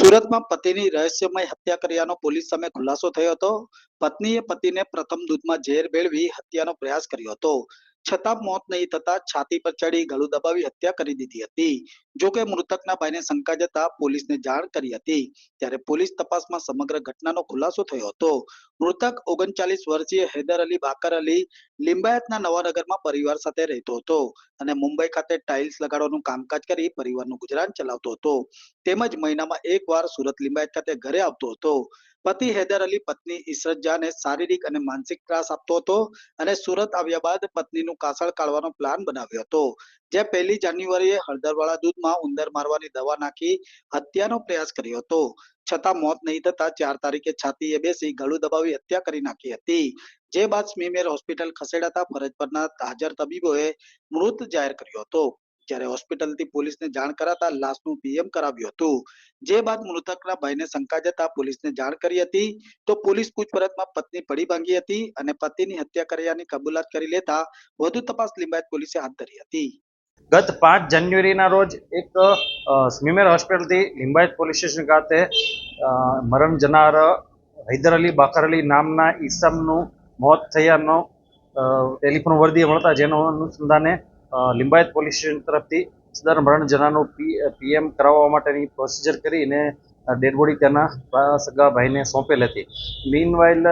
સુરતમાં પતિની રહસ્યમય હત્યા કર્યાનો પોલીસ સામે ખુલાસો થયો હતો. પત્નીએ પતિને પ્રથમ દૂધમાં ઝેર ભેળવી હત્યાનો પ્રયાસ કર્યો હતો. છતાં મોત નહીં થતા છાતી પર ચડી ગળું દબાવી હત્યા કરી દીધી હતી. જોકે મૃતકના ભાઈને શંકા જતા પોલીસને જાણ કરી હતી. ત્યારે પોલીસ તપાસમાં સમગ્ર ઘટનાનો ખુલાસો થયો હતો. મૃતક 39 વર્ષીય હૈદર અલી બાકર અલી લિંબાયતના નવાનગરમાં પરિવાર સાથે રહેતો હતો અને મુંબઈ ખાતે ટાઇલ્સ લગાડવાનું કામકાજ કરી પરિવારનું ગુજરાન ચલાવતો હતો. તેમજ મહિનામાં એકવાર સુરત લિંબાયત ખાતે ઘરે આવતો હતો. પતિ હૈદર અલી પત્ની ઇશરત જાને શારીરિક અને માનસિક ત્રાસ આપતો હતો અને સુરત આવ્યા બાદ પત્નીનું કાસળ કાઢવાનો પ્લાન બનાવ્યો હતો. જે 1 જાન્યુઆરીએ હળદરવાળા દૂધમાં ઉંદર મારવાની દવા નાખી હત્યાનો પ્રયાસ કર્યો હતો. છતાં મોત નહીં થતા 4 તારીખે છાતીએ બેસી ગળું દબાવી હત્યા કરી નાખી હતી. જે બાદ સ્મીમેર હોસ્પિટલ ખસેડાતા ફરજ પરના હાજર તબીબોએ મૃત જાહેર કર્યો હતો. જ્યારે હોસ્પિટલથી પોલીસને જાણ કરાતા લાશનું પીએમ કરાવ્યું હતું. જે બાદ મૃતકના ભાઈને શંકા જતા પોલીસને જાણ કરી હતી. તો પોલીસ પૂછપરછમાં પત્ની પડી ભાંગી હતી અને પતિની હત્યા કર્યાની કબૂલાત કરી લેતા વધુ તપાસ લિંબાયત પોલીસે હાથ ધરી હતી. ગત 5 જાન્યુઆરીના રોજ એક સ્મીમેર હોસ્પિટલથી લિંબાયત પોલીસ સ્ટેશન ખાતે મરણ જનાર હૈદર અલી બાકર અલી નામના ઈસમનું મોત થયાનો ટેલિફોન વર્દી મળતા જેનો અનુસંધાને લિંબાયત પોલીસ સ્ટેશન તરફથી સદર મરણ જનારનું પીએમ કરાવવા માટેની પ્રોસિજર કરીને ડેડ બોડી તેના સગા ભાઈને સોંપેલ હતી. મીનવાઇલ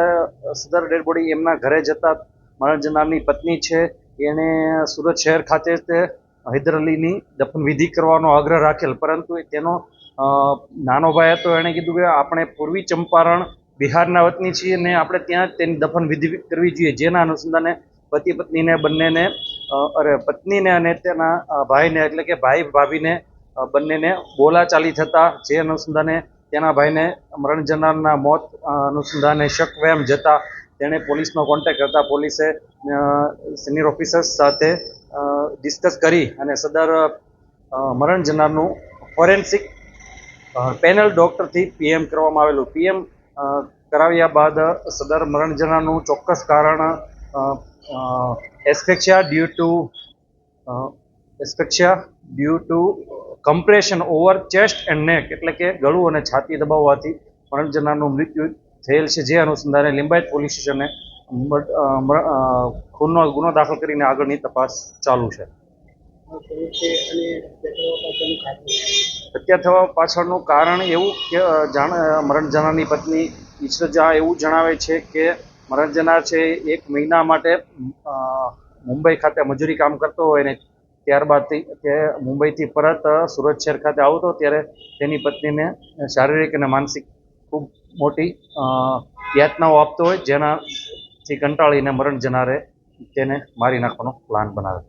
સદર ડેડ બોડી એમના ઘરે જતા મરણ જનારની પત્ની છે એણે સુરત શહેર ખાતે તે હૈદર અલીની દફન વિધિ કરવાનો આગ્રહ રાખેલ, પરંતુ તેનો નાનો ભાઈ હતો. એણે કીધું કે આપણે પૂર્વી ચંપારણ બિહારના વતની છીએ ને આપણે ત્યાં તેની દફન વિધિ કરવી જોઈએ. જેના અનુસંધાને પતિ પત્નીને બંનેને પત્નીને અને તેના ભાઈને એટલે કે ભાઈ ભાભીને બંનેને બોલાચાલી થતા જે અનુસંધાને તેના ભાઈને મરણ જનારના મોત અનુસંધાને શક વહેમ જતા તેણે પોલીસનો કોન્ટેક્ટ કરતા પોલીસે સિનિયર ઓફિસર્સ સાથે ડિસ્કસ કરી અને સદર મરણ જનારનું ફોરેન્સિક પેનલ ડોક્ટરથી પીએમ કરવામાં આવેલું. પીએમ કરાવ્યા બાદ સદર મરણ જનારનું ચોક્કસ કારણ asphyxia due to compression over chest and neck એટલે કે ગળું અને છાતી દબાવવાથી મરણ જનારનું મૃત્યુ થયેલ છે. જે અનુસંધાને લિંબાયત પોલીસ સ્ટેશને ખૂનનો ગુનો દાખલ કરીને આગળની તપાસ ચાલુ છે. હત્યા થવા પાછળનું કારણ એવું કે મરણ જનારની પત્ની ઇશરત જહાં એવું જણાવે છે કે મરણ જનાર છે 1 મહિના માટે મુંબઈ ખાતે મજૂરી કામ કરતો હોય ને ત્યારબાદ તે મુંબઈથી પરત સુરત શહેર ખાતે આવતો ત્યારે તેની પત્નીને શારીરિક અને માનસિક ખૂબ મોટી યાતનાઓ આપતો હોય, જેનાથી કંટાળીને મરણ જનારે તેને મારી નાખવાનો પ્લાન બનાવે.